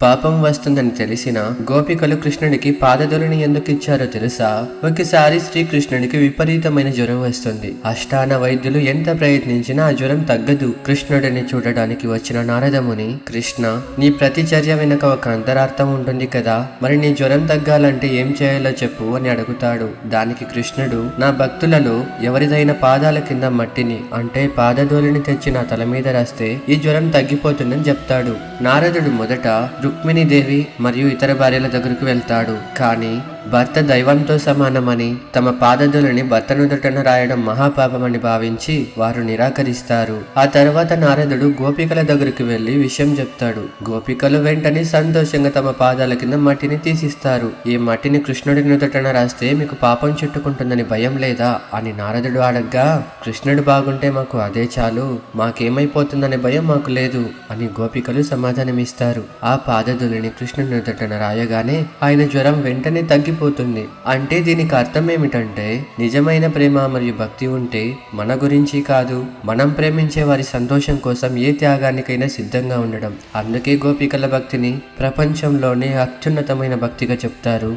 పాపం వస్తుందని తెలిసిన గోపికలు కృష్ణుడికి పాదధూళిని ఎందుకు ఇచ్చారో తెలుసా? ఒకసారి శ్రీకృష్ణుడికి విపరీతమైన జ్వరం వస్తుంది. అష్టాన వైద్యులు ఎంత ప్రయత్నించినా ఆ జ్వరం తగ్గదు. కృష్ణుడిని చూడడానికి వచ్చిన నారదముని, కృష్ణ, నీ ప్రతి చర్య వెనుక ఒక అంతరార్థం ఉంటుంది కదా, మరి నీ జ్వరం తగ్గాలంటే ఏం చేయాలో చెప్పు అని అడుగుతాడు. దానికి కృష్ణుడు, నా భక్తులలో ఎవరిదైనా పాదాల కింద మట్టిని అంటే పాదధూళిని తెచ్చి నా తల మీద రాస్తే ఈ జ్వరం తగ్గిపోతుందని చెప్తాడు. నారదుడు మొదట రుక్మిణీదేవి మరియు ఇతర భార్యల దగ్గరకు వెళ్తాడు. కానీ భర్త దైవంతో సమానమని, తమ పాదధూళిని భర్త నుదుటన రాయడం మహాపాపమని భావించి వారు నిరాకరిస్తారు. ఆ తర్వాత నారదుడు గోపికల దగ్గరకు వెళ్లి విషయం చెప్తాడు. గోపికలు వెంటనే సంతోషంగా తమ పాదాల కింద మట్టిని తీసిస్తారు. ఈ మట్టిని కృష్ణుడి నుదుటన రాస్తే మీకు పాపం చుట్టుకుంటుందని భయం లేదా అని నారదుడు అడగ్గా, కృష్ణుడు బాగుంటే మాకు అదే చాలు, మాకేమైపోతుందనే భయం మాకు లేదు అని గోపికలు సమాధానమిస్తారు. ఆ పాదధూళిని కృష్ణుడి నుదుటన రాయగానే ఆయన జ్వరం వెంటనే తగ్గిపోతుంది. అంటే దీనికి అర్థం ఏమిటంటే, నిజమైన ప్రేమ మరియు భక్తి ఉంటే మన గురించి కాదు, మనం ప్రేమించే వారి సంతోషం కోసం ఏ త్యాగానికైనా సిద్ధంగా ఉండడం. అందుకే గోపికల భక్తిని ప్రపంచంలోనే అత్యున్నతమైన భక్తిగా చెప్తారు.